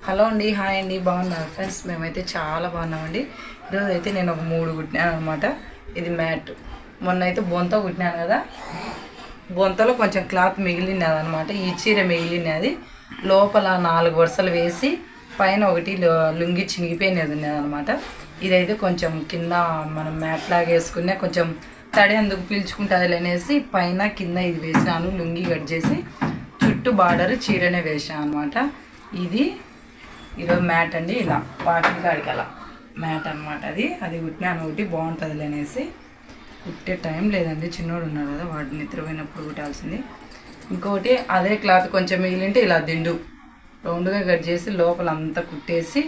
Hello అండి, hi అండి, బాగున్నారు ఫ్రెండ్స్? మేమైతే చాలా బాగున్నామండి. ఈరోజు అయితే నేను ఒక 3 కుట్టినాను అనమాట. ఇది మ్యాట్. మొన్న అయితే బొంత కుట్టినాను కదా, బొంతలో కొంచెం క్లాత్ మిగిలినది అనమాట. ఈ చీర మిగిలినది లోపల 4 వరుసలు వేసి పైన ఒకటి లుంగి చినిగిపోయినది ఉన్నది అనమాట. ఇదైతే కొంచెం కింద మనం మ్యాట్ లాగా వేసుకునే కొంచెం తడి అందుకు పీల్చుకుంటుంది అనేసి పైన కింద ఇది వేసినాను. లుంగి కట్ చేసి చుట్టూ బార్డర్ చీరనే వేసాను అనమాట. ఇది ఈరోజు మ్యాట్ అండి. ఇలా వాకిలి కాడికి అలా మ్యాట్ అనమాట. అది కుట్టినాను. ఒకటి బాగుంటుంది అనేసి కుట్టే టైం లేదండి, చిన్నోడు ఉన్నాడు కదా, వాడిని నిద్రపోయినప్పుడు కుట్టాల్సింది. ఇంకొకటి అదే క్లాత్ కొంచెం మిగిలింటే ఇలా దిండు రౌండ్గా కట్ చేసి లోపల అంతా కుట్టేసి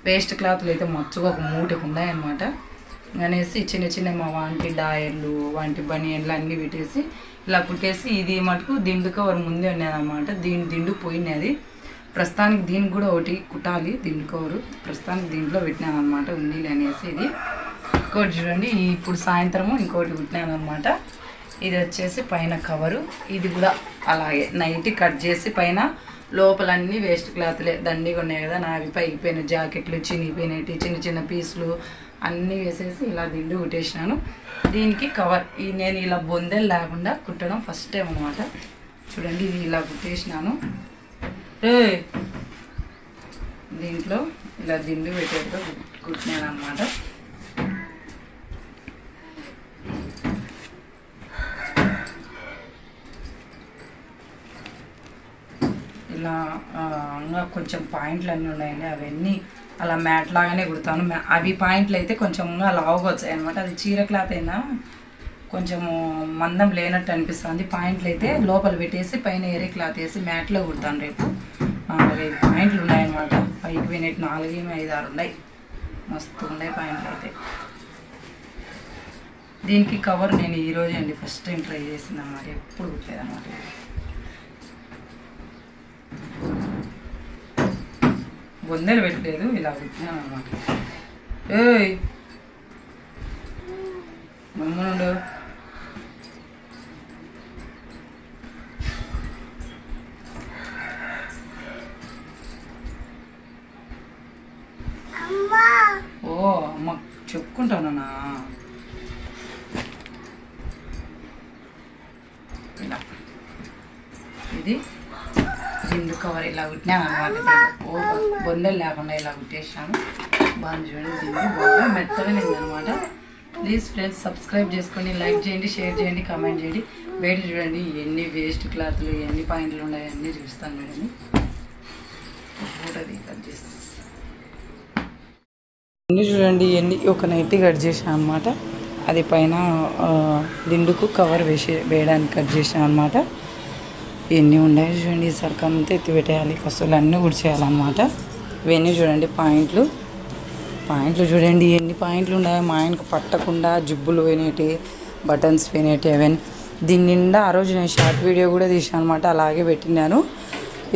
వేస్ట్ క్లాత్లు అయితే మచ్చుగా ఒక మూటకు ఉన్నాయన్నమాట. అనేసి చిన్న చిన్న మా వాంటి డాయర్లు వాంటి బనియన్లు అన్నీ పెట్టేసి ఇలా కుట్టేసి ఇది మటుకు దిండు కవర్ ముందే ఉన్నదన్నమాట. దిండు పోయినది. ప్రస్తుతానికి దీనికి కూడా ఒకటి కుట్టాలి దిండు కవరు. ప్రస్తుతానికి దీంట్లో పెట్టినాను అనమాట, ఉంది అనేసి. ఇది ఇంకోటి చూడండి, ఇప్పుడు సాయంత్రము ఇంకోటి కుట్టినాను అనమాట. ఇది వచ్చేసి పైన కవరు. ఇది కూడా అలాగే నైట్ కట్ చేసి పైన లోపలన్నీ వేస్ట్ క్లాత్లే దండిగా ఉన్నాయి కదా, నావి పైకిపోయిన జాకెట్లు చినిగిపోయినవి చిన్న చిన్న పీసులు అన్నీ వేసేసి ఇలా దిండు కుట్టేసినాను. దీనికి కవర్ నేను ఇలా బొందెలు లేకుండా కుట్టడం ఫస్ట్ టైం అనమాట. చూడండి, ఇది ఇలా కుట్టేసినాను. దీంట్లో ఇలా దిండు పెట్టేట్టుగా కుట్టినాను అనమాట. ఇలా ఇంకా కొంచెం పాయింట్లు అన్నీ ఉన్నాయండి, అవన్నీ అలా మ్యాట్ లాగానే కుడతాను. అవి పాయింట్లు అయితే కొంచెం లావుగా వచ్చాయి అనమాట. అది చీర క్లాత్ అయినా కొంచెము మందం లేనట్టు అనిపిస్తుంది. పాయింట్లు అయితే లోపల పెట్టేసి పైన ఏరే క్లాత్ వేసి మ్యాట్లో కుడతాను రేపు. 4-5 పాయింట్లు ఉన్నాయన్నమాట. పైకి పోయినట్టు 4-5-6 ఉన్నాయి. మస్తు ఉన్నాయి పాయింట్లు అయితే. దీనికి కవర్ నేను ఈరోజే అండి ఫస్ట్ టైం ట్రై చేసింది అన్నమాట. ఎప్పుడు కుట్టలేదన్నమాట. బొందెలు పెట్టలేదు, ఇలా కుట్టినాను అనమాట. మమ్మనుండు. ఓ అమ్మ చెప్పుకుంటానా. ఇలా ఇది దిండు కవర్ ఇలా కుట్టినాను అనమాట. ఓ బొందలు లేకుండా ఇలా కుట్టేసాను. బాగా చూడండి, దిండు బాగా మెత్తగానే అనమాట. ప్లీజ్ ఫ్రెండ్స్ సబ్స్క్రైబ్ చేసుకోండి, లైక్ చేయండి, షేర్ చేయండి, కామెంట్ చేయండి. వేడి చూడండి, ఎన్ని వేస్ట్ క్లాత్లు ఎన్ని పాయింట్లు ఉన్నాయి అన్నీ చూస్తాను. చూడండి, ఫోటోది కట్ చేస్తాను. అన్నీ చూడండి, ఎన్ని ఒక నైటీ కట్ చేసాను అనమాట. అది పైన దిండుకు కవర్ వేయడానికి కట్ చేసాను అనమాట. ఎన్ని ఉన్నాయి చూడండి, సరుకు అంతా ఎత్తి పెట్టేయాలి, కసులు అన్నీ గుడిచేయాలన్నమాట. ఇవన్నీ చూడండి పాయింట్లు చూడండి, ఎన్ని పాయింట్లు ఉన్నాయి. మా ఆయనకు పట్టకుండా జిబ్బులు పోయినవి, బటన్స్ పోయినవి అవన్నీ. దీని నిండా ఆ రోజు నేను షార్ట్ వీడియో కూడా తీసాను అనమాట, అలాగే పెట్టినాను.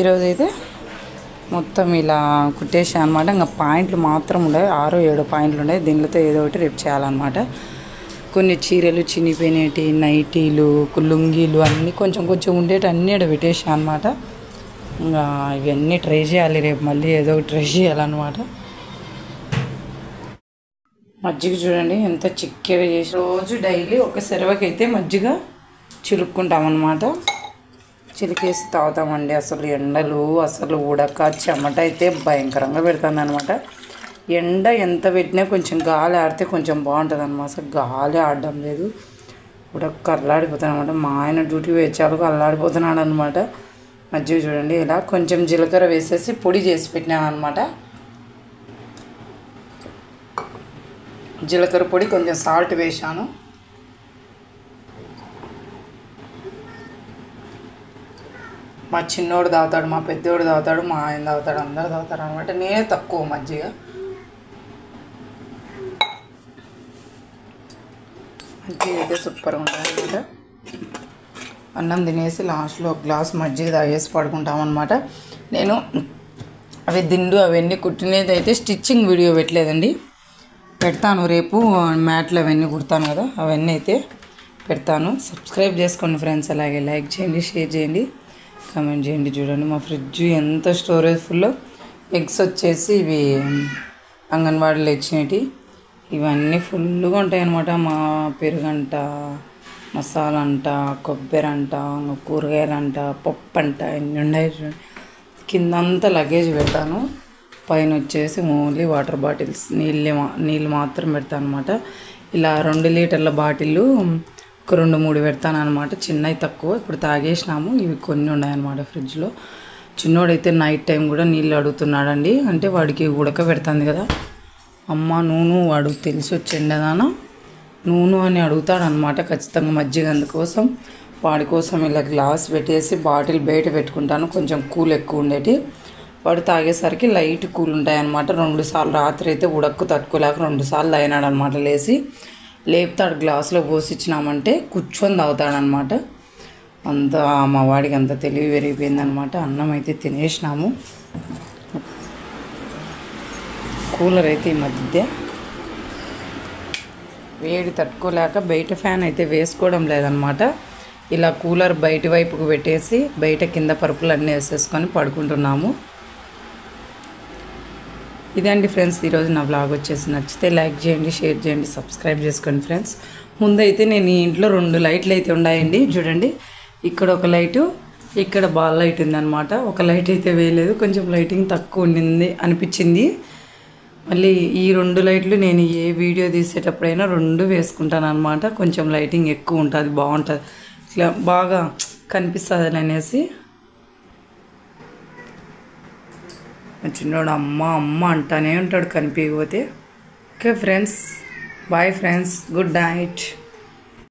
ఈరోజు అయితే మొత్తం ఇలా కుట్టేసాను అనమాట. ఇంకా పాయింట్లు మాత్రం ఉన్నాయి, 6-7 పాయింట్లు ఉన్నాయి. దీనితో ఏదో ఒకటి రేపు చేయాలన్నమాట. కొన్ని చీరలు చినిపోయినవి, నైటీలు, లుంగీలు అన్నీ కొంచెం కొంచెం ఉండేటి అన్నీ ఇక్కడ పెట్టేసాను అనమాట. ఇంకా ఇవన్నీ ట్రై చేయాలి రేపు, మళ్ళీ ఏదో ఒకటి ట్రై చేయాలన్నమాట. మజ్జిగ చూడండి ఎంత చిక్కగా చేసి, రోజు డైలీ ఒక సెరవకైతే మజ్జిగ చిలుక్కుంటామన్నమాట. చిలికేసి తాగుతామండి. అసలు ఎండలు అసలు ఉడక చెమట అయితే భయంకరంగా పెడుతుంది అనమాట. ఎండ ఎంత పెట్టినా కొంచెం గాలి ఆడితే కొంచెం బాగుంటుంది అనమాట. అసలు గాలి ఆడడం లేదు, ఉడక అల్లాడిపోతాను అనమాట. మా ఆయన డ్యూటీ వేచాలకు అల్లాడిపోతున్నాడు అనమాట. మజ్జిగ చూడండి, ఇలా కొంచెం జీలకర్ర వేసేసి పొడి చేసి పెట్టినాను అనమాట. జీలకర్ర పొడి కొంచెం సాల్ట్ వేసాను. మా చిన్నోడు తాగుతాడు, మా పెద్దోడు తాగుతాడు, మా ఆయన తాగుతాడు, అందరు తాగుతారు అనమాట. నేనే తక్కువ మజ్జిగ. మజ్జిగ అయితే సూపర్గా ఉంటుంది అనమాట. అన్నం తినేసి లాస్ట్లో ఒక గ్లాస్ మజ్జిగ తాగేసి పడుకుంటామన్నమాట. నేను అవి దిండు అవన్నీ కుట్టినది అయితే స్టిచ్చింగ్ వీడియో పెట్టలేదండి, పెడతాను రేపు. మ్యాట్లు అవన్నీ కుడతాను కదా, అవన్నీ అయితే పెడతాను. సబ్స్క్రైబ్ చేసుకోండి ఫ్రెండ్స్, అలాగే లైక్ చేయండి, షేర్ చేయండి, కామెంట్ చేయండి. చూడండి మా ఫ్రిడ్జ్ ఎంత స్టోరేజ్ ఫుల్. ఎగ్స్ వచ్చేసి ఇవి అంగన్వాడీలో ఇచ్చినవి. ఇవన్నీ ఫుల్గా ఉంటాయి అన్నమాట. మా పెరుగంట, మసాలా అంట, కొబ్బరి అంట, కూరగాయలంట, పప్పు అంట, ఇన్ని ఉన్నాయి. కిందంతా లగేజ్ పెడతాను, పైన వచ్చేసి ఓన్లీ వాటర్ బాటిల్స్, నీళ్ళు మాత్రం పెడతాను అనమాట. ఇలా 2 లీటర్ల బాటిల్ ఒక 2-3 పెడతాను అనమాట. చిన్నవి తక్కువ, ఇప్పుడు తాగేసినాము. ఇవి కొన్ని ఉన్నాయన్నమాట ఫ్రిడ్జ్లో. చిన్నోడైతే నైట్ టైం కూడా నీళ్ళు అడుగుతున్నాడండి. అంటే వాడికి ఉడకబెడుతుంది కదా అమ్మ నూనె, వాడు తెలిసి వచ్చిండేదానా నూనె అని అడుగుతాడనమాట ఖచ్చితంగా. మజ్జిగ అందుకోసం వాడి కోసం ఇలా గ్లాస్ పెట్టేసి బాటిల్ బయట పెట్టుకుంటాను, కొంచెం కూల్ ఎక్కువ ఉండేటి. వాడు తాగేసరికి లైట్ కూల్ ఉంటాయన్నమాట. 2 సార్లు రాత్రి అయితే ఉడక్కు తట్టుకోలేక 2 సార్లు తాగినాడు అనమాట. లేపుతాడు, గ్లాసులో పోసి ఇచ్చినామంటే కూర్చొని తాగుతాడనమాట. అంత మా వాడికి అంత తెలివి పెరిగిపోయిందనమాట. అన్నం అయితే తినేసినాము. కూలర్ అయితే ఈ మధ్య వేడి తట్టుకోలేక బయట ఫ్యాన్ అయితే వేసుకోవడం లేదనమాట. ఇలా కూలర్ బయట వైపుకు పెట్టేసి బయట కింద పరుపులు అన్నీ వేసేసుకొని పడుకుంటున్నాము. ఇదే అండి ఫ్రెండ్స్, ఈరోజు నా వ్లాగ్ వచ్చేసి. నచ్చితే లైక్ చేయండి, షేర్ చేయండి, సబ్స్క్రైబ్ చేసుకోండి ఫ్రెండ్స్. ముందైతే నేను ఈ ఇంట్లో 2 లైట్లు అయితే ఉన్నాయండి. చూడండి, ఇక్కడ ఒక లైటు, ఇక్కడ బాల్ లైట్ ఉందన్నమాట. ఒక లైట్ అయితే వేయలేదు, కొంచెం లైటింగ్ తక్కువ ఉండింది అనిపించింది. మళ్ళీ ఈ 2 లైట్లు నేను ఏ వీడియో తీసేటప్పుడైనా 2 వేసుకుంటాను అనమాట. కొంచెం లైటింగ్ ఎక్కువ ఉంటుంది, బాగుంటుంది, ఇట్లా బాగా కనిపిస్తుంది అనేసి. చిన్నోడు అమ్మ అమ్మ అంటానే ఉంటాడు కనిపించకపోతే. Okay friends, bye friends, good night.